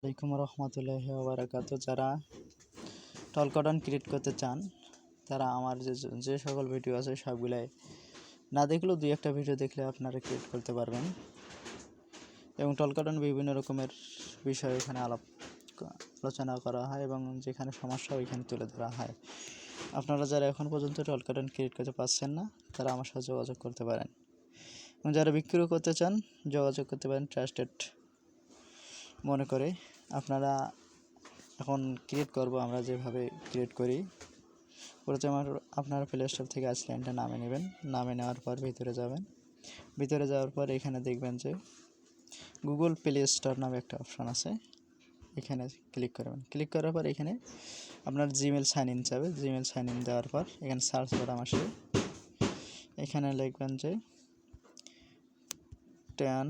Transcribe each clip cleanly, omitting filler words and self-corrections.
আলাইকুম রহমতুল্লাহি ওয়া বারাকাতুহু। যারা টল কটন ক্রিয়েট করতে চান তারা আমার যে সকল ভিডিও আছে সবগুলাই না দেখলেও দুই একটা ভিডিও দেখলে আপনারা ক্রিয়েট করতে পারবেন। এবং টল কটন বিভিন্ন রকমের বিষয় এখানে আলোচনা করা হয় এবং যেখানে সমস্যা ওইখানে তুলে ধরা হয়। আপনারা যারা এখন পর্যন্ত টল কটন ক্রিয়েট করতে পারছেন না তারা আমার সাথে যোগাযোগ করতে পারেন, এবং যারা বিক্রি করতে চান যোগাযোগ করতে পারেন ট্রাস্টেড মনে করে। আপনারা এখন ক্রিয়েট করব আমরা যেভাবে ক্রিয়েট করি। প্রথমে আপনারা প্লে স্টোর থেকে আইসল্যান্ডটা নামে নেবেন। নামে নেওয়ার পর ভিতরে যাবেন। ভিতরে যাওয়ার পর এখানে দেখবেন যে গুগল প্লে স্টোর নামে একটা অপশন আছে, এখানে ক্লিক করবেন। ক্লিক করার পর এখানে আপনার জিমেল সাইন ইন যাবে। জিমেল সাইন ইন দেওয়ার পর এখানে সার্চ বাটন আসবে। এখানে লিখবেন যে 10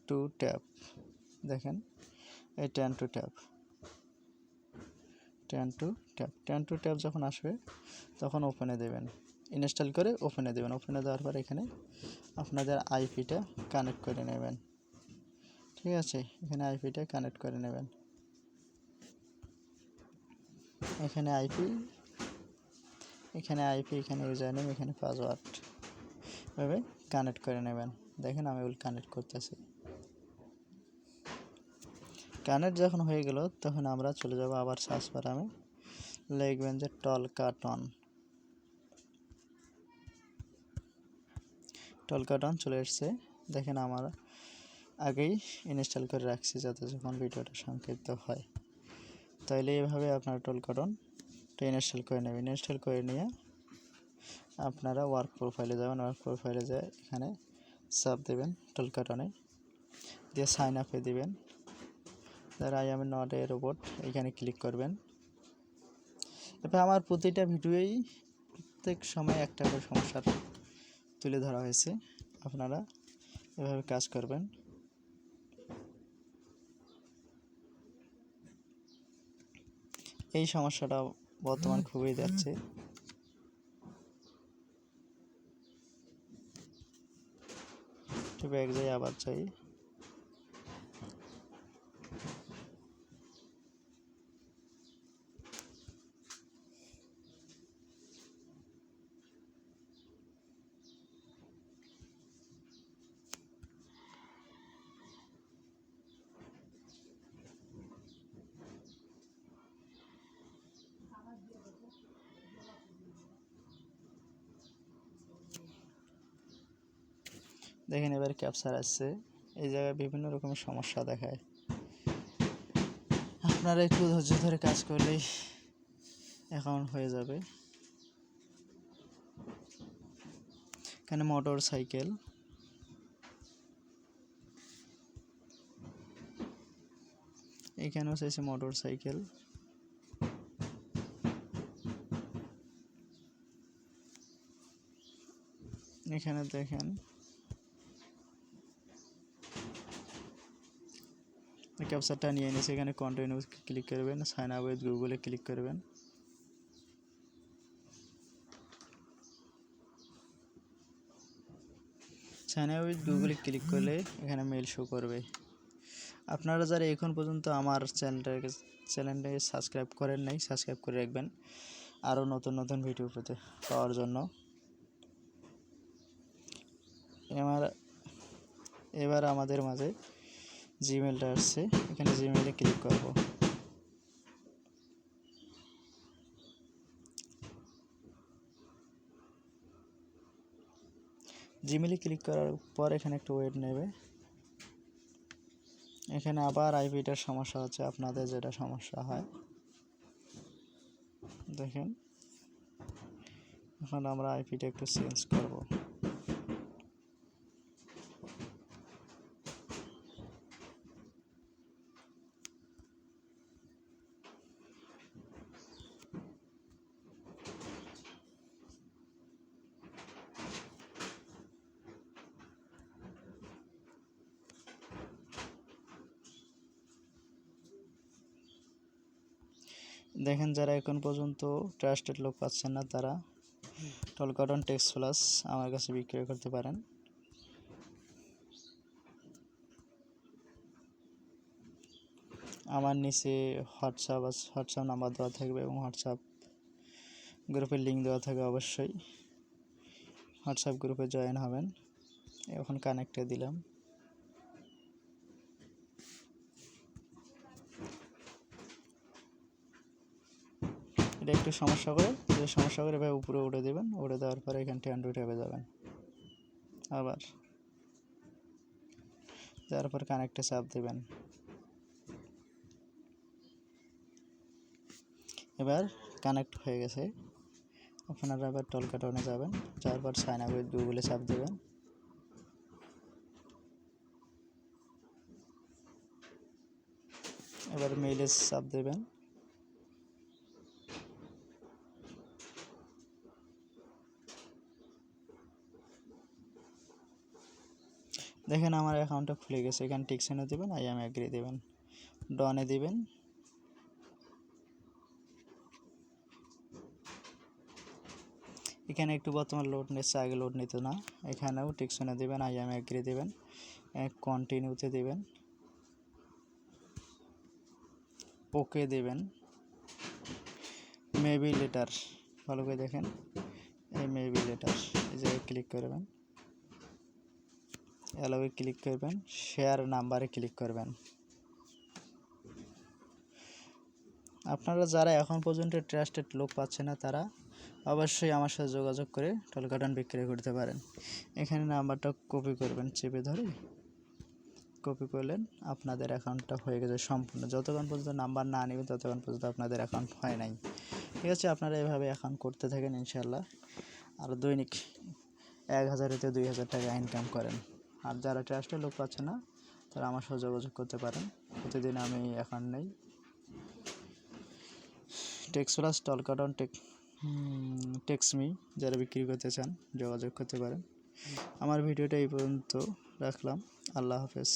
to ট্যাপ। দেখেন এই 10 to ট্যাপ 10 to ট্যাপ যখন আসবে তখন ওপেনে দেবেন। ইনস্টল করে ওপেনে দেবেন। ওপেনে দেওয়ার পর এখানে আপনাদের আইপিটা কানেক্ট করে নেবেন। ঠিক আছে, এখানে আইপিটা কানেক্ট করে নেবেন। এখানে আইপি, এখানে ইউজার নেম, এখানে পাসওয়ার্ড এভাবে কানেক্ট করে নেবেন। দেখেন আমি কানেক্ট করতেছি। কানেক্ট যখন হয়ে গেল তখন আমরা চলে যাব আবার সার্চ বারে লিখবেন যে টল কটন চলে এসছে। দেখেন আমার আগেই ইনস্টল করে রাখছি যাতে যখন ভিডিওটা সংক্ষিপ্ত হয়। তাইলে এইভাবে আপনারা টল কটনটা ইনস্টল করে নেবেন। ইনস্টল করে নিয়ে আপনারা ওয়ার্ক প্রোফাইলে যাবেন। ওয়ার্ক প্রোফাইলে যায় এখানে সাব দেবেন টল কটনে দিয়ে সাইন আপে দেবেন। যারা I am not a robot এখানে ক্লিক করবেন। এবার আমার প্রতিটা ভিডিওই প্রত্যেক সময় একটা করে সমস্যা তুলে ধরা হয়েছে। আপনারা এভাবে কাজ করবেন। এই সমস্যাটা বর্তমান খুবই যাচ্ছে। ব্যাক যাই, আবার চাই। দেখেন এবার ক্যাপচার আসছে। এই জায়গায় বিভিন্ন রকমের সমস্যা দেখায়। আপনারা একটু ধৈর্য ধরে কাজ করলেই অ্যাকাউন্ট হয়ে যাবে। এখানে মোটর সাইকেল, এখানেও চাইছে মোটর সাইকেল। এখানে দেখেন ক্যাপচারটা নিয়ে নিয়েছে। এখানে কন্টিনিউ ক্লিক করবেন, সাইন আপ উইথ গুগলে ক্লিক করবেন। সাইন আপ উইথ গুগলে ক্লিক করলে এখানে মেল শো করবে। আপনারা যারা এখন পর্যন্ত আমার চ্যানেলটাকে সাবস্ক্রাইব করেন নাই, সাবস্ক্রাইব করে রাখবেন আরও নতুন নতুন ভিডিও পাওয়ার জন্য। এবার আমাদের মাঝে জিমেলটা আসছে, এখানে জিমেলে ক্লিক করব। জিমেলে ক্লিক করার পর এখানে একটু ওয়েট নেবে। এখানে আবার আইপিটার সমস্যা হচ্ছে, আপনাদের যেটা সমস্যা হয়। দেখেন এখন আমরা আইপিটা একটু চেঞ্জ করব। দেখেন যারা এখন পর্যন্ত ট্রাস্টেড লোক পাচ্ছেন না তারা টল কটন টেক্সট প্লাস আমার কাছে বিক্রয় করতে পারেন। আমার নিচে হোয়াটসঅ্যাপ নাম্বার দেওয়া থাকবে এবং হোয়াটসঅ্যাপ গ্রুপের লিঙ্ক দেওয়া থাকবে। অবশ্যই হোয়াটসঅ্যাপ গ্রুপে জয়েন হবেন। এখন কানেক্টে দিলাম। এটা একটু সমস্যা করে এভাবে উপরে উঠে দেবেন। উঠে দেওয়ার পরে এখানটি অ্যান্ড্রয়েড অ্যাপে যাবেন। আবার যাওয়ার পর কানেক্টে চাপ দেবেন। এবার কানেক্ট হয়ে গেছে। আপনারা আবার টলকাটনে যাবেন। যাওয়ার পর সাইন আপ উইথ গুগলে চাপ দেবেন। এবার মেইলে চাপ দেবেন। দেখেন আমার অ্যাকাউন্টটা খুলে গেছে। এখানে টিকসেনে দেবেন, আই এম এগ্রি দেবেন, ডনে দিবেন। এখানে একটু বর্তমান লোড নিচ্ছে, আগে লোড নিত না। এখানেও টিকসেনে দেবেন, আই এম এগ্রি দেবেন, কন্টিনিউতে দেবেন, ওকে দেবেন, মেবি লেটার, ভালো করে দেখেন, এই মেবি লেটার এই জায়গায় ক্লিক করবেন, অ্যালাউয়ে ক্লিক করবেন, শেয়ার নাম্বারে ক্লিক করবেন। আপনারা যারা এখন পর্যন্ত ট্রাস্টেড লোক পাচ্ছে না তারা অবশ্যই আমার সাথে যোগাযোগ করে টলকাটন বিক্রি করতে পারেন। এখানে নাম্বারটা কপি করবেন, চেপে ধরে কপি করলেন, আপনাদের অ্যাকাউন্টটা হয়ে গেছে সম্পূর্ণ। যতক্ষণ পর্যন্ত নাম্বার না নেবেন ততক্ষণ পর্যন্ত আপনাদের অ্যাকাউন্ট হয় নাই। ঠিক আছে, আপনারা এভাবে অ্যাকাউন্ট করতে থাকেন, ইনশাল্লাহ আর দৈনিক 1000 হতে 2000 টাকা ইনকাম করেন। আর যারা ট্রাস্টেড লোক পাচ্ছে না তারা আমার সাথে যোগাযোগ করতে পারেন। প্রতিদিন আমি অ্যাকাউন্ট নেই। টেক্স প্লাস টলকাটন টেক্সমি যারা বিক্রি করতে চান যোগাযোগ করতে পারেন। আমার ভিডিওটা এই পর্যন্ত রাখলাম। আল্লাহ হাফেজ।